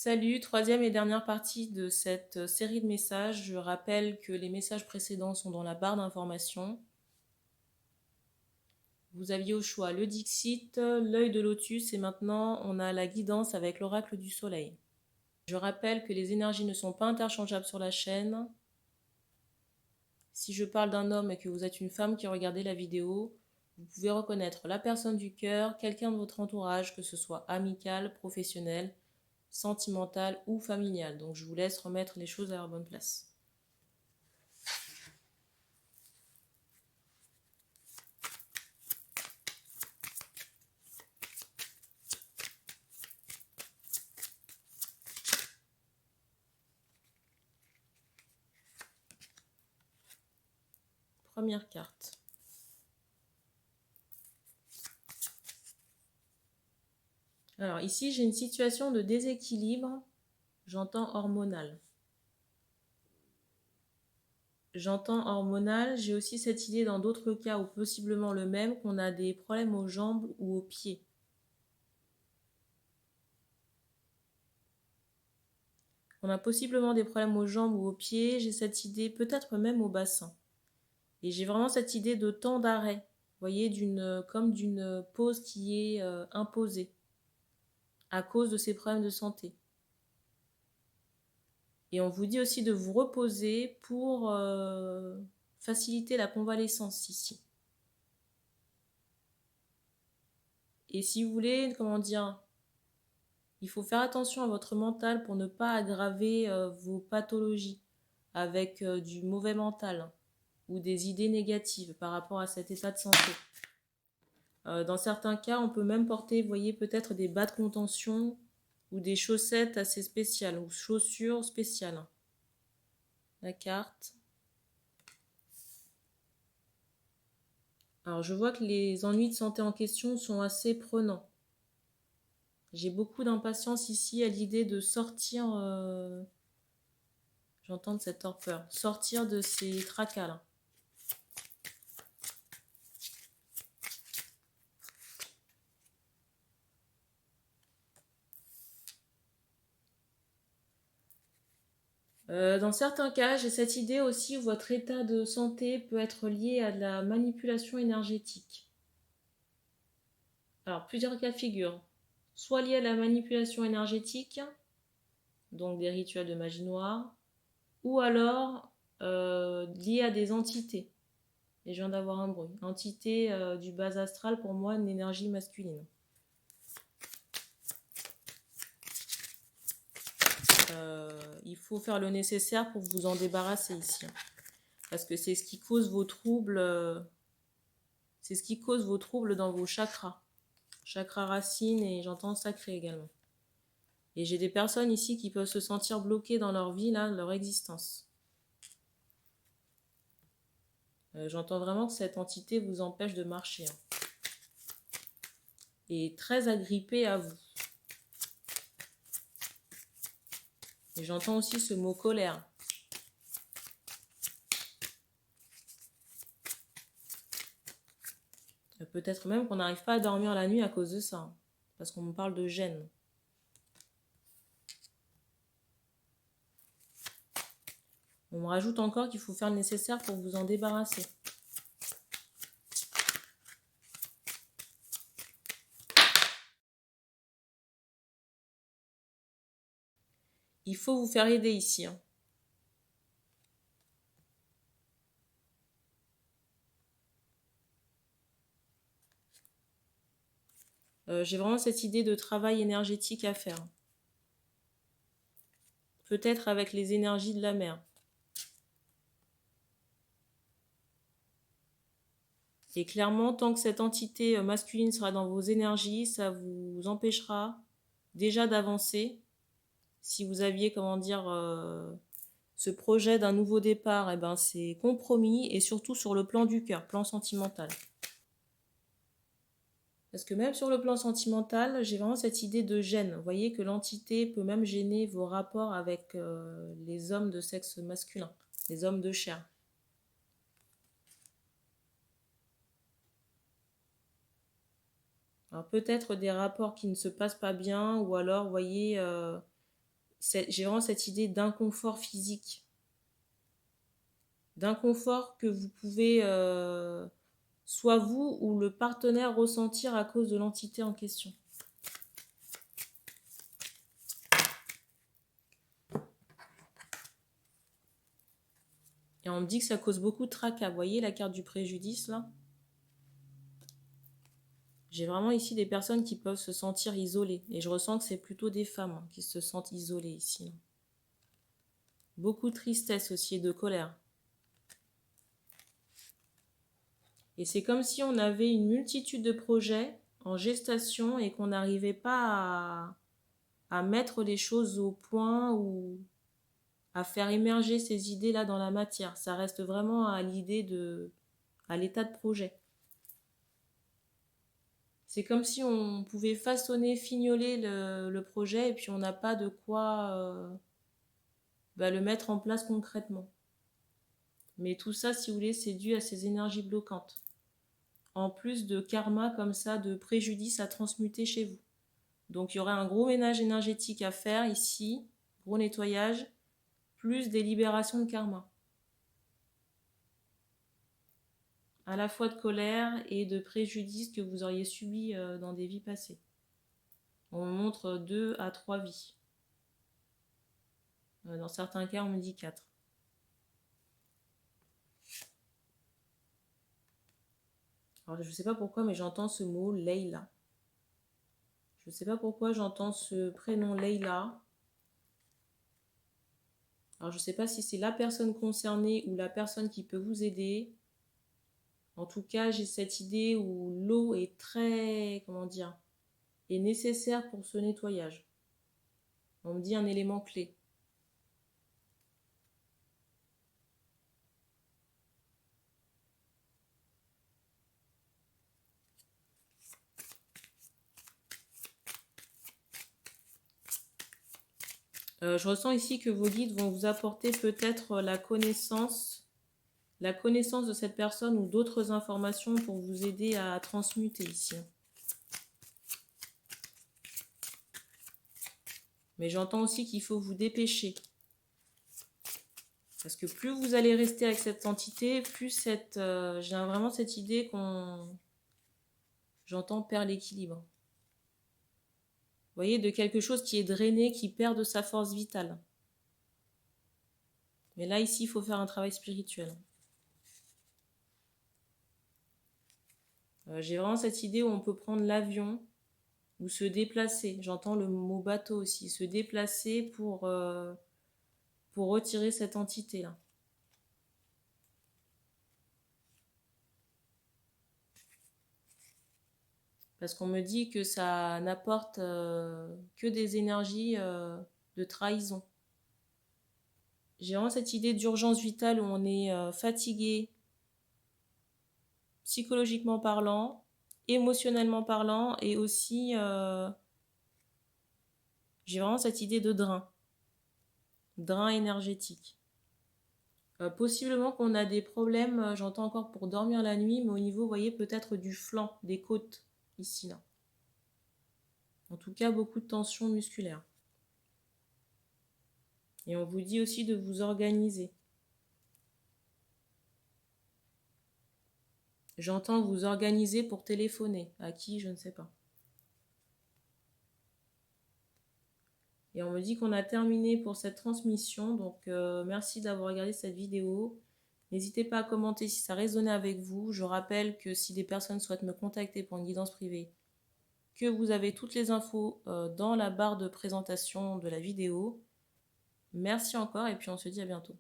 Salut, troisième et dernière partie de cette série de messages. Je rappelle que les messages précédents sont dans la barre d'information. Vous aviez au choix le Dixit, l'œil de lotus et maintenant on a la guidance avec l'oracle du soleil. Je rappelle que les énergies ne sont pas interchangeables sur la chaîne. Si je parle d'un homme et que vous êtes une femme qui regardez la vidéo, vous pouvez reconnaître la personne du cœur, quelqu'un de votre entourage, que ce soit amical, professionnel, sentimental ou familial. Donc je vous laisse remettre les choses à leur bonne place. Première carte. Alors ici, j'ai une situation de déséquilibre, j'entends hormonal. J'entends hormonal, j'ai aussi cette idée dans d'autres cas, ou possiblement le même, qu'on a des problèmes aux jambes ou aux pieds. On a possiblement des problèmes aux jambes ou aux pieds, j'ai cette idée peut-être même au bassin. Et j'ai vraiment cette idée de temps d'arrêt, vous voyez, comme d'une pause qui est imposée à cause de ces problèmes de santé. Et on vous dit aussi de vous reposer pour faciliter la convalescence ici. Et si vous voulez, comment dire, il faut faire attention à votre mental pour ne pas aggraver vos pathologies avec du mauvais mental ou des idées négatives par rapport à cet état de santé. Dans certains cas, on peut même porter, vous voyez, peut-être des bas de contention ou des chaussettes assez spéciales ou chaussures spéciales. La carte. Alors, je vois que les ennuis de santé en question sont assez prenants. J'ai beaucoup d'impatience ici à l'idée de sortir, j'entends de cette torpeur, sortir de ces tracas-là. Dans certains cas, j'ai cette idée aussi où votre état de santé peut être lié à de la manipulation énergétique. Alors, plusieurs cas de figure. Soit lié à la manipulation énergétique, donc des rituels de magie noire, ou alors lié à des entités. Et je viens d'avoir un bruit. Entité du bas astral, pour moi, une énergie masculine. Il faut faire le nécessaire pour vous en débarrasser ici. Parce que c'est ce qui cause vos troubles. C'est ce qui cause vos troubles dans vos chakras. Chakra racine et j'entends sacré également. Et j'ai des personnes ici qui peuvent se sentir bloquées dans leur vie, là, leur existence. J'entends vraiment que cette entité vous empêche de marcher. Et très agrippée à vous. Et j'entends aussi ce mot colère. Peut-être même qu'on n'arrive pas à dormir la nuit à cause de ça. Parce qu'on me parle de gêne. On me rajoute encore qu'il faut faire le nécessaire pour vous en débarrasser. Il faut vous faire aider ici. J'ai vraiment cette idée de travail énergétique à faire. Peut-être avec les énergies de la mer. Et clairement, tant que cette entité masculine sera dans vos énergies, ça vous empêchera déjà d'avancer. Si vous aviez, comment dire, ce projet d'un nouveau départ, eh ben, c'est compromis et surtout sur le plan du cœur, plan sentimental. Parce que même sur le plan sentimental, j'ai vraiment cette idée de gêne. Vous voyez que l'entité peut même gêner vos rapports avec les hommes de sexe masculin, les hommes de chair. Alors peut-être des rapports qui ne se passent pas bien, ou alors, vous voyez, j'ai vraiment cette idée d'inconfort physique. D'inconfort que vous pouvez, soit vous ou le partenaire, ressentir à cause de l'entité en question. Et on me dit que ça cause beaucoup de tracas. Vous voyez la carte du préjudice là? J'ai vraiment ici des personnes qui peuvent se sentir isolées. Et je ressens que c'est plutôt des femmes qui se sentent isolées ici. Beaucoup de tristesse aussi et de colère. Et c'est comme si on avait une multitude de projets en gestation et qu'on n'arrivait pas à mettre les choses au point ou à faire émerger ces idées-là dans la matière. Ça reste vraiment à à l'état de projet. C'est comme si on pouvait façonner, fignoler le projet et puis on n'a pas de quoi le mettre en place concrètement. Mais tout ça, si vous voulez, c'est dû à ces énergies bloquantes. En plus de karma comme ça, de préjudice à transmuter chez vous. Donc il y aurait un gros ménage énergétique à faire ici, gros nettoyage, plus des libérations de karma. À la fois de colère et de préjudice que vous auriez subi dans des vies passées. On montre 2 à 3 vies. Dans certains cas, on me dit 4. Alors, je ne sais pas pourquoi, mais j'entends ce mot Leïla. Je ne sais pas pourquoi j'entends ce prénom Leïla. Alors, je ne sais pas si c'est la personne concernée ou la personne qui peut vous aider. En tout cas, j'ai cette idée où l'eau est très, est nécessaire pour ce nettoyage. On me dit un élément clé. Je ressens ici que vos guides vont vous apporter peut-être la connaissance de cette personne ou d'autres informations pour vous aider à transmuter ici. Mais j'entends aussi qu'il faut vous dépêcher. Parce que plus vous allez rester avec cette entité, plus j'ai vraiment cette idée j'entends perdre l'équilibre. Vous voyez, de quelque chose qui est drainé, qui perd de sa force vitale. Mais là, ici, il faut faire un travail spirituel. J'ai vraiment cette idée où on peut prendre l'avion ou se déplacer. J'entends le mot bateau aussi. Se déplacer pour retirer cette entité-là. Parce qu'on me dit que ça n'apporte que des énergies de trahison. J'ai vraiment cette idée d'urgence vitale où on est fatigué, psychologiquement parlant, émotionnellement parlant, et aussi j'ai vraiment cette idée de drain énergétique. Possiblement qu'on a des problèmes, j'entends encore pour dormir la nuit, mais au niveau, vous voyez, peut-être du flanc, des côtes, ici, là. En tout cas, beaucoup de tension musculaire. Et on vous dit aussi de vous organiser. J'entends vous organiser pour téléphoner. À qui, je ne sais pas. Et on me dit qu'on a terminé pour cette transmission. Donc, merci d'avoir regardé cette vidéo. N'hésitez pas à commenter si ça résonnait avec vous. Je rappelle que si des personnes souhaitent me contacter pour une guidance privée, que vous avez toutes les infos dans la barre de présentation de la vidéo. Merci encore et puis on se dit à bientôt.